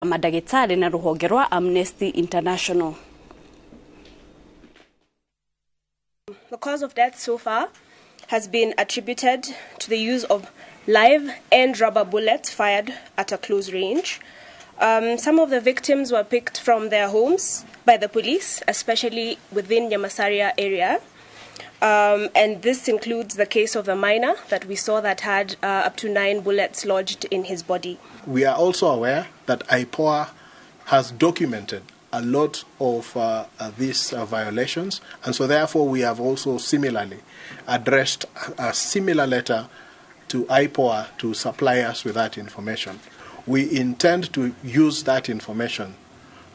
madagitari na ruhonge rwa Amnesty International. The cause of death so far has been attributed to the use of live and rubber bullets fired at a close range. Some of the victims were picked from their homes by the police, especially within Nyamasaria area. And this includes the case of the miner that we saw that had up to 9 bullets lodged in his body. We are also aware that IPOA has documented a lot of these violations, and so therefore we have also similarly addressed a similar letter to IPOA to supply us with that information. We intend to use that information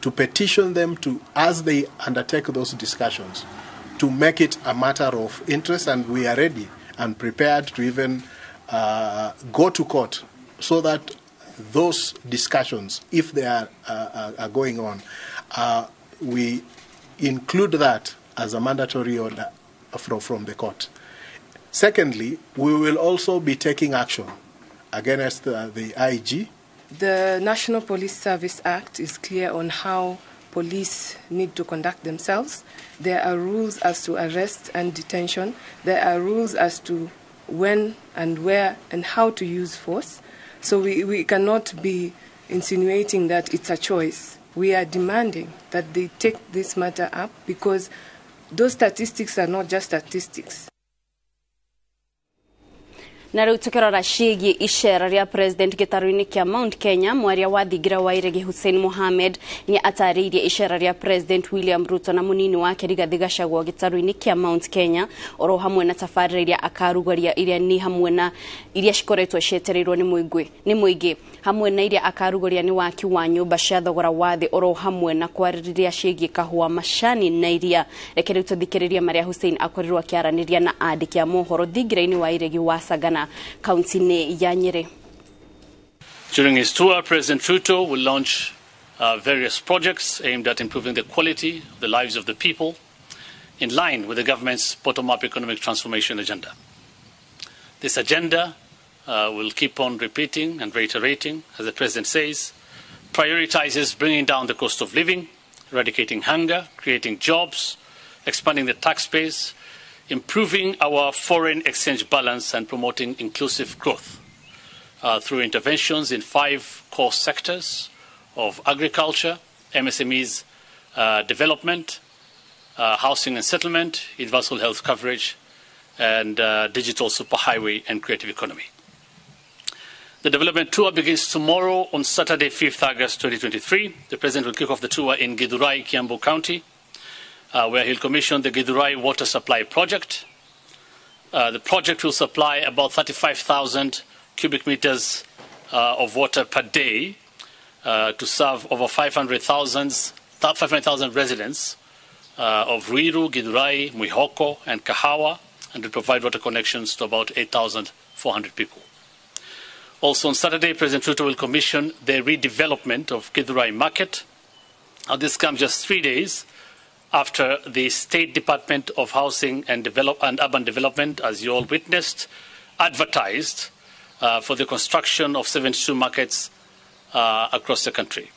to petition them to, as they undertake those discussions, to make it a matter of interest, and we are ready and prepared to even go to court so that those discussions, if they are going on, we include that as a mandatory order from the court. Secondly, we will also be taking action against the IG. The National Police Service Act is clear on how police need to conduct themselves. There are rules as to arrest and detention. There are rules as to when and where and how to use force. So we cannot be insinuating that it's a choice. We are demanding that they take this matter up because those statistics are not just statistics. Na riu tukirora ciĩgiĩ icera rĩa president gĩtarũ-inĩ kĩa Mount Kenya, mwaria wa thingira wa Iregi Hussein Mohamed ni atarĩirie icera rĩa president William Ruto na munini wake Rigathi Gachagua gĩtarũ-inĩ kĩa Mount Kenya, oro hamwe na tabarĩra iria akarugaria iria ni hamwe na iria cikoretwo cietereirwo nĩ mũingĩ hamwe na iria akarugaria ni waki wa nyũmba cia thogora wa thĩ, oro hamwe na kwarĩrĩria ciĩgiĩ kahũa, macani na iria. Reke rĩu tũthikĩrĩrie Maria Hussein akorirwo akĩaranĩria na andĩki a mohoro thingira-inĩ wa Iregi wa Sagana, kaunti-inĩ ya Nyeri. During his tour, President Ruto will launch various projects aimed at improving the quality of the lives of the people in line with the government's bottom-up economic transformation agenda. This agenda will keep on repeating and reiterating, as the President says, prioritizes bringing down the cost of living, eradicating hunger, creating jobs, expanding the tax base, improving our foreign exchange balance and promoting inclusive growth through interventions in 5 core sectors of agriculture, MSMEs, development, housing and settlement, universal health coverage, and digital superhighway and creative economy. The development tour begins tomorrow on Saturday, 5th August 2023. The President will kick off the tour in Githurai, Kiambu County, where he'll commission the Githurai Water Supply Project. The project will supply about 35,000 cubic meters of water per day to serve over 500,000 residents of Ruiru, Githurai, Mwihoko, and Kahawa, and to provide water connections to about 8,400 people. Also on Saturday, President Ruto will commission the redevelopment of Githurai Market. Now, this comes just 3 days after the State Department of Housing and Urban Development, as you all witnessed, advertised for the construction of 72 markets across the country.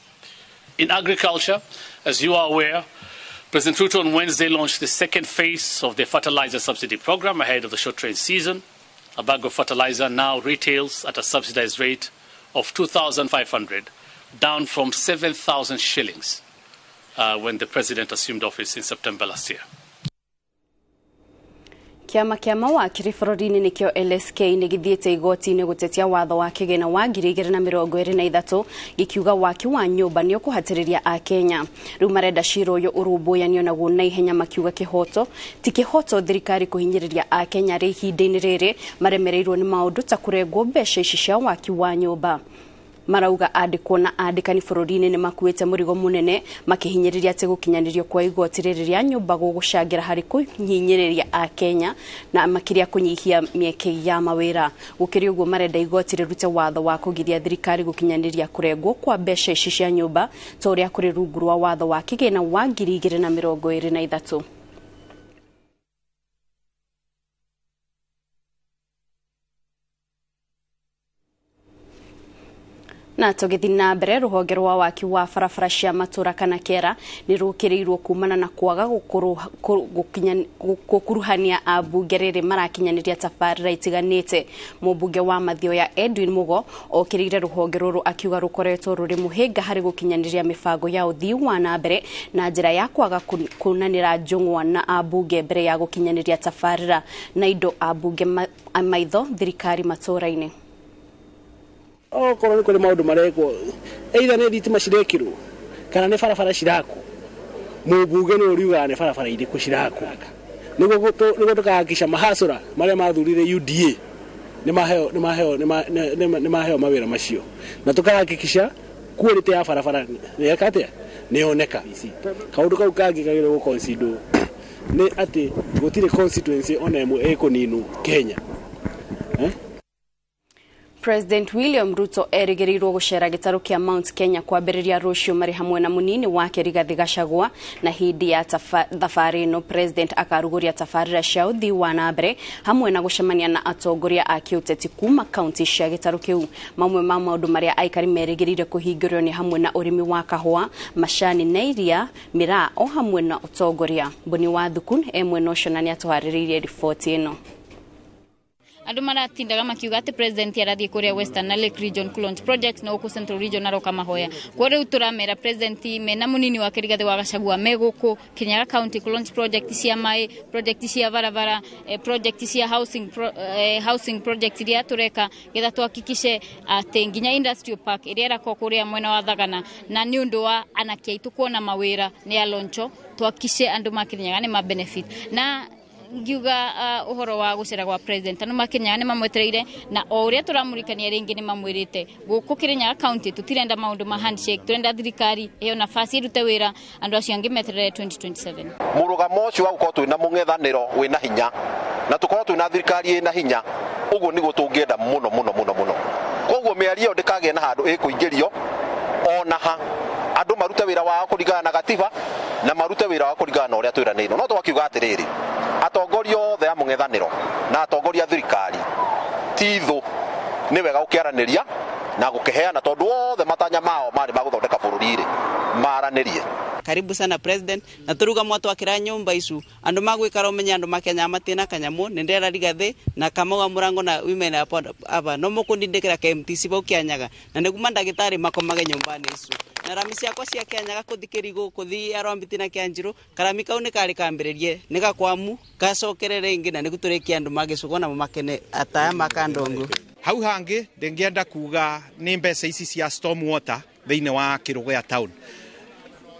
In agriculture, as you are aware, President Ruto on Wednesday launched the second phase of the fertilizer subsidy program ahead of the short rain season. A bag of fertilizer now retails at a subsidized rate of 2,500, down from 7,000 shillings when the President assumed office in September last year. Kiama kia mawakiri bũrũri-inĩ nĩkĩo LSK nĩgĩthiĩte igoti-inĩ gũtetia watho wa kĩgĩna wa 2023 gĩkiuga waki wa nyũmba nĩ ũkũhatĩrĩria a Kenya. Rĩu marenda cira ũyũ ũrũmbũyanio naguo na ihenya makiuga kĩhoto ti kĩhoto thirikari kũhinyĩrĩria a Kenya rĩ ihinda-inĩ rĩrĩ maremereirwo nĩ maũndũ ta kũrengwo mbeca ici cia waki wa nyũmba. Marauga andĩkwo na andĩkani bũrũri-inĩ nĩ makuĩte mũrigo mũnene makĩhinyĩrĩria atĩ gũkinyanĩrio kwa igoti rĩrĩ rĩa nyũmba gũgũcangĩra harĩ kũhinyĩrĩria a Kenya na makĩria kũnyihia mĩeke ya mawĩra. Gũkĩrĩ ũguo marenda igoti rĩrute watho wa kũgiria thirikari gũkinyanĩria kũrengwo kwa mbeca ici cia nyũmba ta ũrĩa kũrĩ rungu rwa watho wa kĩgĩna wa 2023. Na tugithi na mbere ruhonge rwa waki wa barabara cia matura kana kera ni rukirirwo kumana na kwaga gukuruhania abunge riri marakinyaniria tabarira itiganite. Mubunge wa Mathioya Edwin Mugo okirire ruhonge ruru akiuga rukoretwo ruri muhinga hari gukinyaniria mibango ya uthii wa na mbere na njira ya kwaga kunanira njung'wa na abunge mbere ya gukinyaniria tabarira na indo abunge maitho thirikari matura-ini. Korwo kuri maundu mareko either ni thitima cirekirwo kana ni barabara cirako mubunge no riuga ni barabara iriku cirako niguo tukahakisha mahasura maria mathurire UDA ni maheo mawira macio na tukahakikisha quality ya barabara ni yakate ni oneka kaundu kau kangi kagire go consider ni ati gutire constituency onemu ekoninu Kenya. President William Ruto erigerirwo gucera gitaro kia Mount Kenya kwambiriria rucio mari hamwe na munini wake Rigathi Gachagua na hindi ya thabari no President akaruguria tabarira cia uthii wa na mbere hamwe na gucemania na atongoria a kiuteti kuma county cia gitaro kiu. Mamwe ma maundu maria aikari merigirire kuhingirio ni hamwe na urimi wa kahua, macani na iria, miraa o hamwe na utongoria. Boni wa Thukun emwe noshona ni atuhariririe ripoti ino. Andu maratindaga makiuga ati president arathie kuria Western na Lake Region launch project na uku Central Region aroka mahoya. Kwa riu turamera president mena munini wa Rigathi wa Gachagua meguku Kirinyaga County launch project cia mai, project cia barabara, project cia housing project iria tureka getha tuhakikishe ati nginya industrial park iria rako kuria mwena wa Thagana na ni undu wa anake aitu kuona mawira ni ya launcho tuhakikishe andu makirinyaga ni ma benefit na ngiuga uhoro wa gucera kwa president anu makinya ni mamwetereire na o uria turamurikania ringi ni mamwirite guku Kirinyaga County tutirenda maundu ma handshake turenda thirikari iyo nafasi irute wira andu acio angi meterere 2027 murugamo ucio wa gukorwo twina mung'ethaniro wina hinya na tukorwo twina thirikari ina hinya uguo niguo tungienda muno koguo miario ndikage na handu ikuingirio onaha andu marute wira wao kuringana na gatiba na marute wira wao kuringana na uria twiranirwo no twakiuga atiriri atongoria othe a mung'ethaniro na atongoria thirikari tithu ni wega gukiaraniria na gukiheana tondu othe matanya mao mari maguthondeka bururi ri maranirie. Karibu sana president na turuga mwato akira nyumba icu andu magwikara umenya andu makenya matina kanyamu nindera Rigathi na Kamau Murango na women aba no mukundindikira KMTC bau Kianyaga na niguma ndagitari makomage nyumbani icu na ramisi yakwa cia Kianyaga kuthikirigo kuthi arombitina Kianjiru karami kau ni kari kambiririe nigakwamu gacokerere ingi na niguturikia andu magicugo na makene ataya makandongo. Hau hangi ndingienda kuga ni mbeca ici cia storm water thiine wa Kirugea town.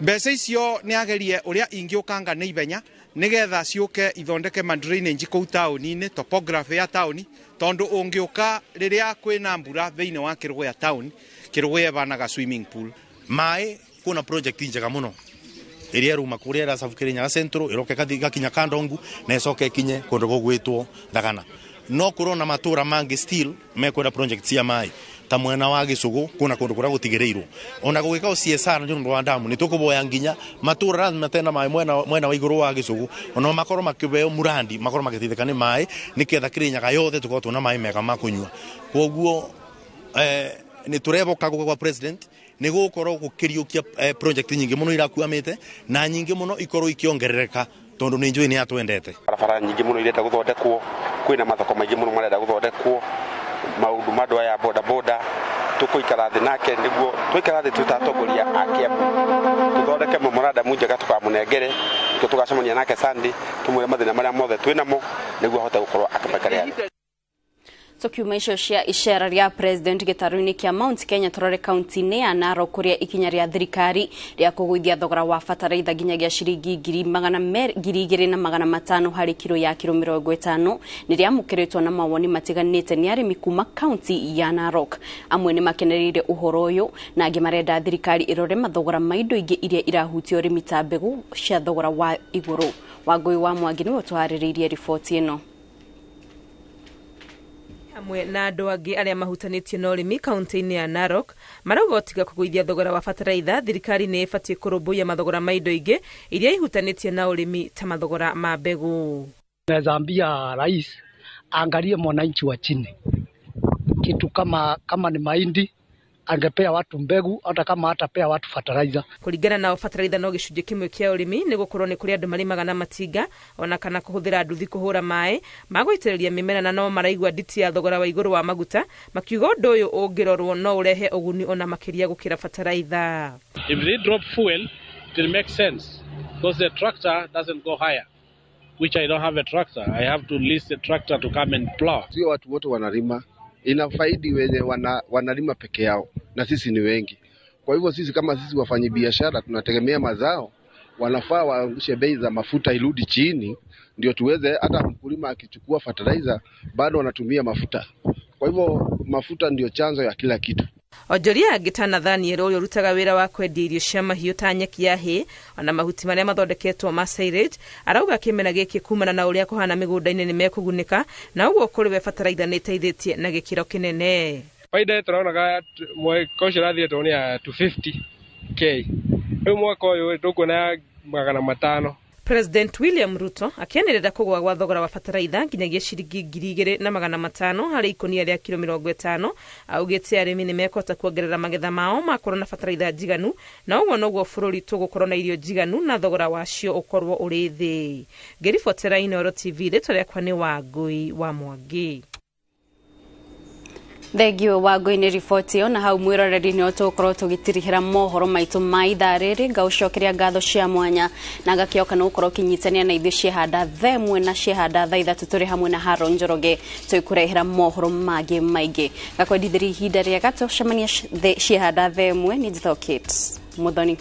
Mbeca icio ni agerie uria ingiukanga ni ibenya nigetha ciuke ithondeke drainage kou tauni-ini topography ya tauni tondu ungiuka riria kwina mbura thiine wa Kirugea town Kirugea banaga swimming pool mai kuna project njega muno iria ruma kuria ra safu Kirinyaga Central iroke gakinya Kandongu na icoke kinye kundu gugwitwo Thagana no kurona matura mangi still mekwenda project cia mai ta mwena wa Gicugu kuna kundu kuria gutigirirwo ona gugika o CSR ndu wa damu ni tukuboya nginya matura lazima tena mai mwena wa iguru wa Gicugu ona makoro makibeo murandi makoro magitithika ni mai niketha Kirinyaga yothe tukorwo tuna mai mega makunywa koguo ni tureboka kwa president ni gukorwo gukiriukia project nyingi muno irakuamite na nyingi muno ikorwo ikiongerereka tondu ni njui ni atwendete barabara nyingi muno irenda guthondekwo kwina mathoko maingi muno marenda guthondekwo maundu madu aya boda tukuikara thi nake niguo tuikara thi tutatongoria akiamu tuthondeke murada munjega tukamunengere tugacemania nake Sunday tumwire mathina maria mothe twinamo niguo ahote gukorwo akimakaria. Tukiuma icio cia icera ria president gitaru-ini kia Mount Kenya turore kaunti-ini ya Narok kuria ikinya ria thirikari ria kugwithia thogora wa bataraitha nginyagia ciringi 2,500 hari kilo ya kilo 50 ni ria mukiritwo na mawoni matiganite ni arimi kuma kaunti ya Narok. Amwe ni makenereire uhoro uyu na angi marenda thirikari irore mathogora maindo ingi iria irahutio urimi ta mbegu cia thogora wa iguru. Wangui wa Mwangi niwe tuhaririirie riboti ino. Hamwe na andu angi aria mahutanitie na urimi kaunti-ini ya Narok marauga tiga kugwithia thogora wa bataraitha thirikari ni ibatie kurumbuia mathogora ma indo ingi iria ihutanitie na urimi ta mathogora ma mbegu. Nazambia rais angalie mwananchi wa chini kitu kama ni mahindi angepea watu mbegu hata kama hatapea watu fertilizer. Kuringana na fertilizer no gicunje kimwe kia urimi ni gukorwo ni kuri andu marimaga na matinga ona kana kuhuthira nduthi kuhura mai magwitiriria mimera na no maraigwa nditi ya thogora wa iguru wa maguta makiuga undu uyu ungirorwo no urehe uguni ona makiria gukira fertilizer. If they drop fuel, it will make sense because the tractor doesn't go higher, which I don't have a tractor. I have to lease the tractor to come and plow. Sio watu wote wanalima, inafaidi wenye wanalima peke yao na sisi ni wengi. Kwa hivyo sisi kama sisi wafanyi biashara tunategemea mazao, wanafaa waangushe bei za mafuta irudi chini ndio tuweze, hata mkulima akichukua fertilizer bado wanatumia mafuta. Kwa hivyo mafuta ndio chanzo ya kila kitu. Onjoria agitana Daniel uyu rutaga wira wa kwendia irio cia mahiu ta nyeki ya hi ona mahuti maria mathondeketwo ma silage arauga kimena giki kumana na uria kuhana migunda-ini ni mekugunika na uguo kuri we fertilizer ni teithitie na gikiro kinene. Faida tunaonaga mwaka ucio rathietwo ni ya 250k riu mwaka uyu tukuona 500. President William Ruto akiendelea kugwa gwa thogora wa fertilizer nginyagia ciringi 2,500 hari ikonia ria kilo 50 augite arimi ni mekota kuongerera magetha mao makorwo na fertilizer njiganu na uguo noguo bururi tugukorwo na irio njiganu na thogora wacio ukorwo uri thi. Ngiribotera Inooro TV ritwa riakwa ni Wangui wa Mwangi. Thegio Wangui ni riboti yo na hau mwiroreri ni otukorwo tugitirihira mohoro maitu ma ithaa riri ngaucokeria ngatho cia mwanya na ngakioka no ukorwo kinyitania na ithu ciehanda themwe na ciehanda thaa ithatu turi hamwe na Haro Njoroge tuikurehera mohoro magi maingi gakwendithiri ihinda ria gato cemania ciehanda themwe ni Jithokit Muthoni.